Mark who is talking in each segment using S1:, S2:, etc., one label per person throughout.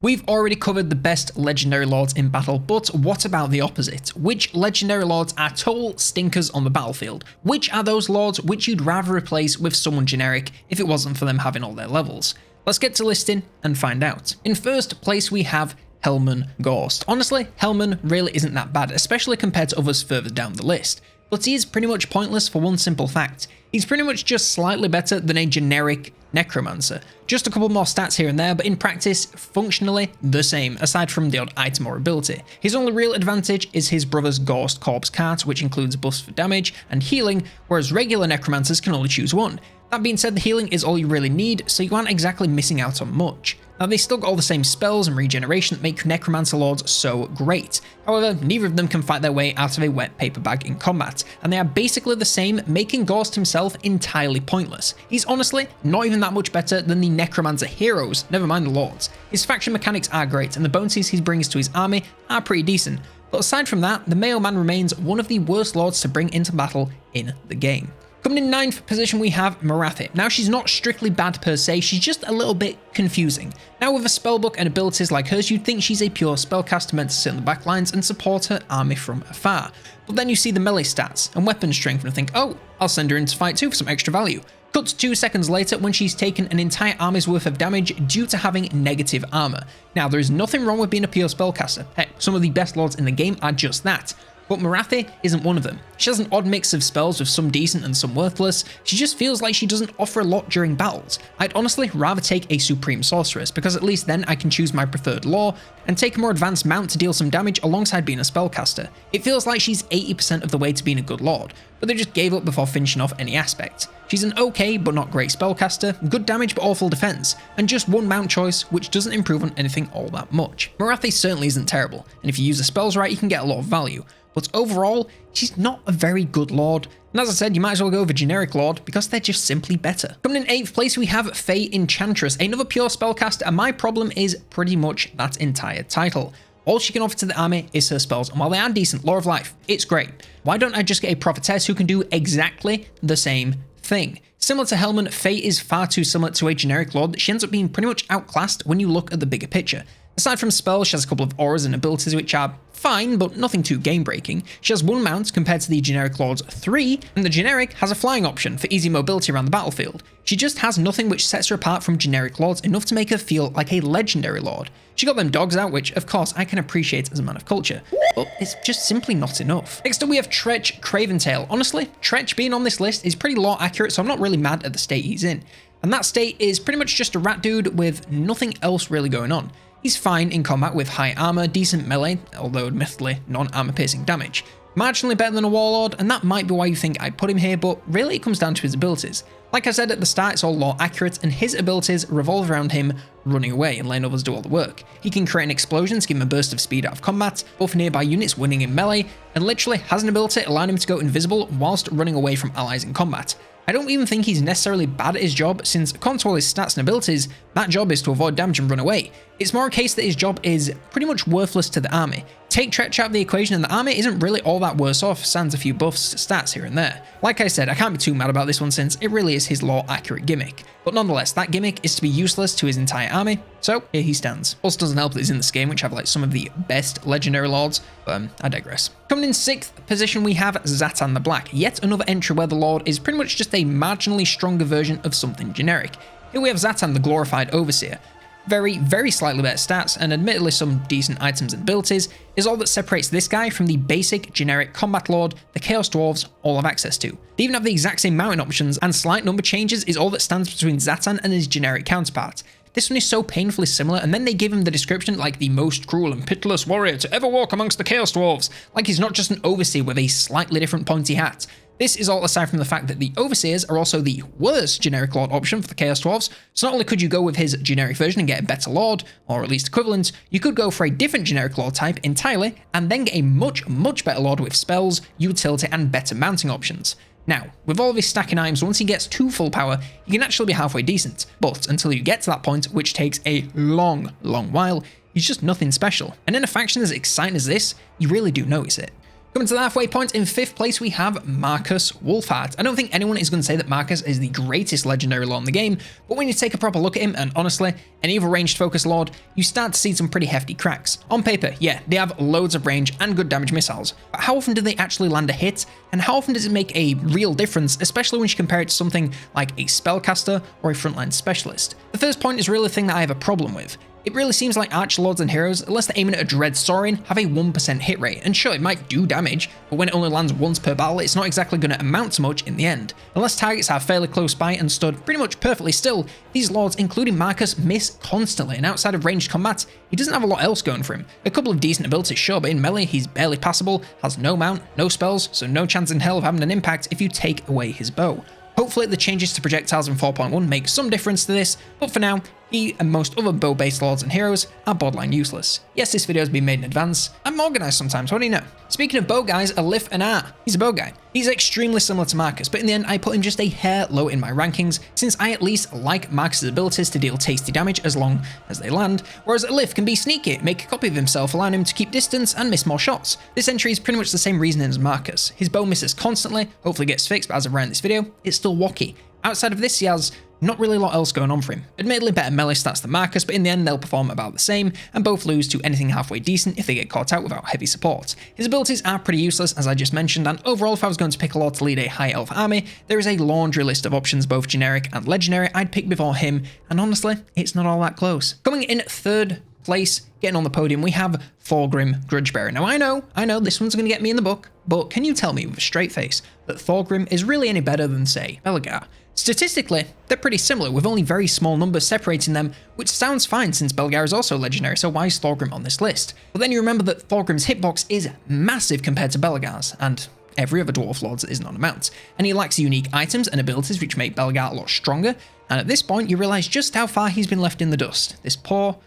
S1: We've already covered the best legendary lords in battle, but what about the opposite? Which legendary lords are total stinkers on the battlefield? Which are those lords which you'd rather replace with someone generic if it wasn't for them having all their levels? Let's get to listing and find out. In first place we have Helman Ghost. Honestly, Helman really isn't that bad, especially compared to others further down the list. But he is pretty much pointless for one simple fact. He's pretty much just slightly better than a generic necromancer. Just a couple more stats here and there, but in practice, functionally the same, aside from the odd item or ability. His only real advantage is his brother's Ghost Corpse cart, which includes buffs for damage and healing, whereas regular necromancers can only choose one. That being said, the healing is all you really need, so you aren't exactly missing out on much. Now, they still got all the same spells and regeneration that make Necromancer Lords so great. However, neither of them can fight their way out of a wet paper bag in combat, and they are basically the same, making Ghost himself entirely pointless. He's honestly not even that much better than the Necromancer heroes, never mind the Lords. His faction mechanics are great, and the bonuses he brings to his army are pretty decent. But aside from that, the Mailman remains one of the worst Lords to bring into battle in the game. Coming in 9th position we have Morathi. Now, she's not strictly bad per se, she's just a little bit confusing. Now, with a spellbook and abilities like hers, you'd think she's a pure spellcaster meant to sit on the back lines and support her army from afar. But then you see the melee stats and weapon strength and think, oh, I'll send her into fight too for some extra value. Cut to 2 seconds later when she's taken an entire army's worth of damage due to having negative armor. Now, there is nothing wrong with being a pure spellcaster. Heck, some of the best lords in the game are just that. But Morathi isn't one of them. She has an odd mix of spells with some decent and some worthless. She just feels like she doesn't offer a lot during battles. I'd honestly rather take a Supreme Sorceress, because at least then I can choose my preferred lore and take a more advanced mount to deal some damage alongside being a spellcaster. It feels like she's 80% of the way to being a good lord, but they just gave up before finishing off any aspect. She's an okay but not great spellcaster, good damage but awful defense, and just one mount choice which doesn't improve on anything all that much. Morathi certainly isn't terrible, and if you use the spells right you can get a lot of value. But overall, she's not a very good lord. And as I said, you might as well go with a generic lord because they're just simply better. Coming in 8th place, we have Fae Enchantress, another pure spellcaster, and my problem is pretty much that entire title. All she can offer to the army is her spells, and while they are decent, Lore of Life, it's great. Why don't I just get a prophetess who can do exactly the same thing? Similar to Helman, Fae is far too similar to a generic lord that she ends up being pretty much outclassed when you look at the bigger picture. Aside from spells, she has a couple of auras and abilities which are fine, but nothing too game-breaking. She has 1 mount compared to the generic lord's 3, and the generic has a flying option for easy mobility around the battlefield. She just has nothing which sets her apart from generic lords enough to make her feel like a legendary lord. She got them dogs out, which of course I can appreciate as a man of culture, but it's just simply not enough. Next up we have Trech Craventail. Honestly, Trech being on this list is pretty lore accurate, so I'm not really mad at the state he's in. And that state is pretty much just a rat dude with nothing else really going on. He's fine in combat with high armor, decent melee, although admittedly non-armor piercing damage. Marginally better than a warlord, and that might be why you think I put him here, but really it comes down to his abilities. Like I said at the start, it's all lore accurate, and his abilities revolve around him running away and letting others do all the work. He can create an explosion to give him a burst of speed out of combat, buff nearby units winning in melee, and literally has an ability allowing him to go invisible whilst running away from allies in combat. I don't even think he's necessarily bad at his job, since according to all his stats and abilities, that job is to avoid damage and run away. It's more a case that his job is pretty much worthless to the army. Take Trech out of the equation and the army isn't really all that worse off, sans a few buffs to stats here and there. Like I said, I can't be too mad about this one since it really is his lore accurate gimmick. But nonetheless, that gimmick is to be useless to his entire army, so here he stands. Also doesn't help that he's in this game, which have like some of the best legendary lords, but I digress. Coming in 6th position we have Zatan the Black, yet another entry where the lord is pretty much just a marginally stronger version of something generic. Here we have Zatan the Glorified Overseer. Very slightly better stats, and admittedly some decent items and abilities, is all that separates this guy from the basic generic combat lord the Chaos Dwarves all have access to. They even have the exact same mounting options, and slight number changes is all that stands between Zatan and his generic counterpart. This one is so painfully similar, and then they give him the description like the most cruel and pitiless warrior to ever walk amongst the Chaos Dwarves, like he's not just an overseer with a slightly different pointy hat. This is all aside from the fact that the Overseers are also the worst generic lord option for the Chaos Dwarves, so not only could you go with his generic version and get a better lord, or at least equivalent, you could go for a different generic lord type entirely, and then get a much better lord with spells, utility, and better mounting options. Now, with all of his stacking items, once he gets to full power, he can actually be halfway decent, but until you get to that point, which takes a long while, he's just nothing special. And in a faction as exciting as this, you really do notice it. Coming to the halfway point, in 5th place we have Marcus Wolfard. I don't think anyone is going to say that Marcus is the greatest legendary lord in the game, but when you take a proper look at him, and honestly, any other ranged focus lord, you start to see some pretty hefty cracks. On paper, yeah, they have loads of range and good damage missiles, but how often do they actually land a hit, and how often does it make a real difference, especially when you compare it to something like a spellcaster or a frontline specialist? The first point is really the thing that I have a problem with. It really seems like archlords and heroes, unless they're aiming at a dread saurian, have a 1% hit rate, and sure, it might do damage, but when it only lands once per battle, it's not exactly going to amount to much in the end. Unless targets are fairly close by and stood pretty much perfectly still, these lords, including Marcus, miss constantly, and outside of ranged combat, he doesn't have a lot else going for him. A couple of decent abilities, sure, but in melee, he's barely passable, has no mount, no spells, so no chance in hell of having an impact if you take away his bow. Hopefully the changes to projectiles in 4.1 make some difference to this, but for now, he and most other bow-based lords and heroes are borderline useless. Yes, this video has been made in advance. I'm organised sometimes, what do you know? Speaking of bow guys, Alif and Ar. He's a bow guy. He's extremely similar to Marcus, but in the end I put him just a hair low in my rankings, since I at least like Marcus's abilities to deal tasty damage as long as they land, whereas Alif can be sneaky, make a copy of himself, allowing him to keep distance and miss more shots. This entry is pretty much the same reasoning as Marcus. His bow misses constantly, hopefully gets fixed, but as of around this video, it's still wacky. Outside of this, he has not really a lot else going on for him. Admittedly better melee stats than Marcus, but in the end they'll perform about the same, and both lose to anything halfway decent if they get caught out without heavy support. His abilities are pretty useless, as I just mentioned, and overall if I was going to pick a lord to lead a high elf army, there is a laundry list of options, both generic and legendary, I'd pick before him, and honestly, it's not all that close. Coming in 3rd place, getting on the podium, we have Thor Grim Grudgebearer. Now I know this one's going to get me in the book, but can you tell me with a straight face that Thor Grim is really any better than, say, Belgar? Statistically, they're pretty similar, with only very small numbers separating them, which sounds fine since Belgar is also legendary, so why is Thor Grim on this list? But then you remember that Thor Grim's hitbox is massive compared to Belgar's, and every other dwarf lord's isn't on a mount, and he lacks unique items and abilities which make Belgar a lot stronger, and at this point you realise just how far he's been left in the dust, this poor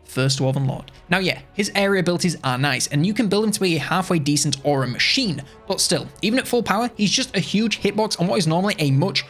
S1: first dwarven lord. Now yeah, his area abilities are nice, and you can build him to be a halfway decent aura machine, but still, even at full power, he's just a huge hitbox on what is normally a much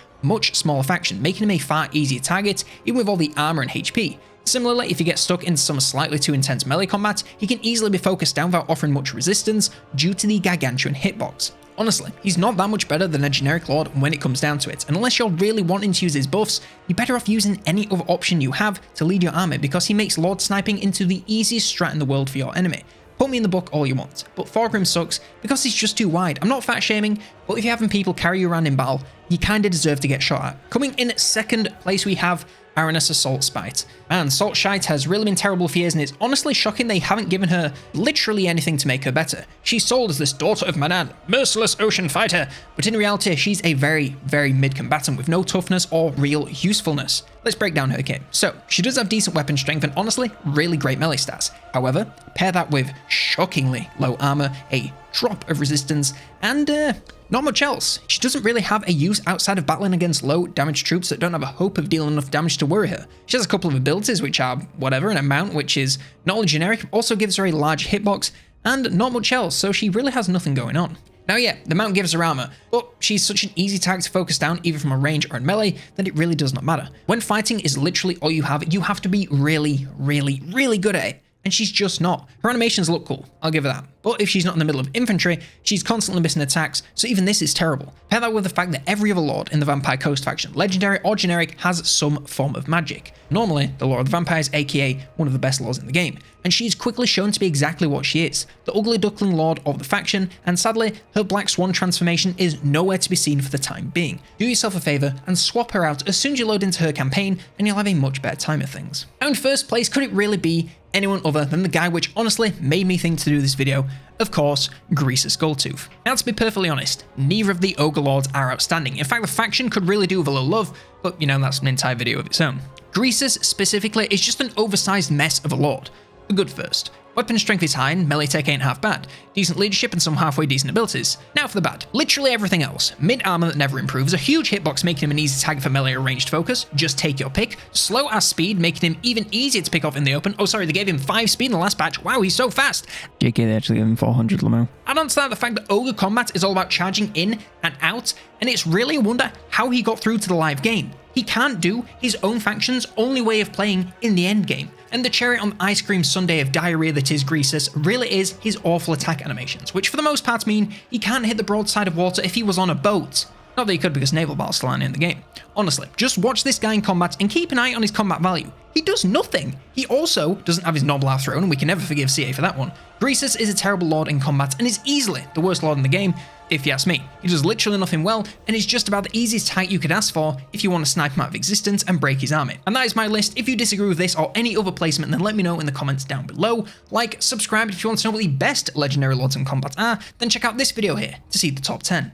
S1: smaller faction, making him a far easier target, even with all the armor and HP. Similarly, if he gets stuck in some slightly too intense melee combat, he can easily be focused down without offering much resistance due to the gargantuan hitbox. Honestly, he's not that much better than a generic lord when it comes down to it, and unless you're really wanting to use his buffs, you're better off using any other option you have to lead your army, because he makes lord sniping into the easiest strat in the world for your enemy. Put me in the book all you want, but Thor Grim sucks because he's just too wide. I'm not fat shaming, but if you're having people carry you around in battle, you kinda deserve to get shot at. Coming in 2nd place we have Ainus Salt Spite. Man, Salt Shite has really been terrible for years, and it's honestly shocking they haven't given her literally anything to make her better. She's sold as this daughter of Manan, merciless ocean fighter, but in reality she's a very mid-combatant with no toughness or real usefulness. Let's break down her kit. So, she does have decent weapon strength and honestly, really great melee stats. However, pair that with shockingly low armor, a drop of resistance, and not much else. She doesn't really have a use outside of battling against low damage troops that don't have a hope of dealing enough damage to worry her. She has a couple of abilities which are whatever, and a mount which is not only generic, also gives her a large hitbox, and not much else, so she really has nothing going on. Now yeah, the mount gives her armor, but she's such an easy target to focus down either from a range or in melee that it really does not matter. When fighting is literally all you have to be really good at it. And she's just not. Her animations look cool, I'll give her that. But if she's not in the middle of infantry, she's constantly missing attacks, so even this is terrible. Pair that with the fact that every other lord in the Vampire Coast faction, legendary or generic, has some form of magic. Normally, the Lord of the Vampires, aka one of the best lords in the game, and she's quickly shown to be exactly what she is, the ugly duckling lord of the faction, and sadly, her Black Swan transformation is nowhere to be seen for the time being. Do yourself a favour and swap her out as soon as you load into her campaign, and you'll have a much better time of things. Now in 1st place, could it really be anyone other than the guy which honestly made me think to do this video? Of course, Greus Skulltooth. Now to be perfectly honest, neither of the Ogre Lords are outstanding. In fact, the faction could really do with a little love, but you know, that's an entire video of its own. Greus specifically is just an oversized mess of a lord. The good first. Weapon strength is high and melee tech ain't half bad. Decent leadership and some halfway decent abilities. Now for the bad. Literally everything else. Mid armor that never improves, a huge hitbox making him an easy target for melee or ranged focus, just take your pick. Slow ass speed making him even easier to pick off in the open. Oh sorry, they gave him 5 speed in the last patch. Wow, he's so fast.
S2: JK, they actually gave him 400 Lamo.
S1: Add on to that the fact that Ogre combat is all about charging in and out, and it's really a wonder how he got through to the live game. he can't do his own faction's only way of playing in the endgame. And the cherry on the ice cream sundae of diarrhea that is Greus really is his awful attack animations, which for the most part mean he can't hit the broadside of water if he was on a boat. Not that he could because naval battles still aren't in the game. Honestly, just watch this guy in combat and keep an eye on his combat value. He does nothing. He also doesn't have his Noblar throne, and we can never forgive CA for that one. Greus is a terrible lord in combat and is easily the worst lord in the game, if you ask me. He does literally nothing well, and is just about the easiest type you could ask for if you want to snipe him out of existence and break his army. And that is my list. If you disagree with this or any other placement, then let me know in the comments down below. Like, subscribe if you want to know what the best legendary lords in combat are, then check out this video here to see the top 10.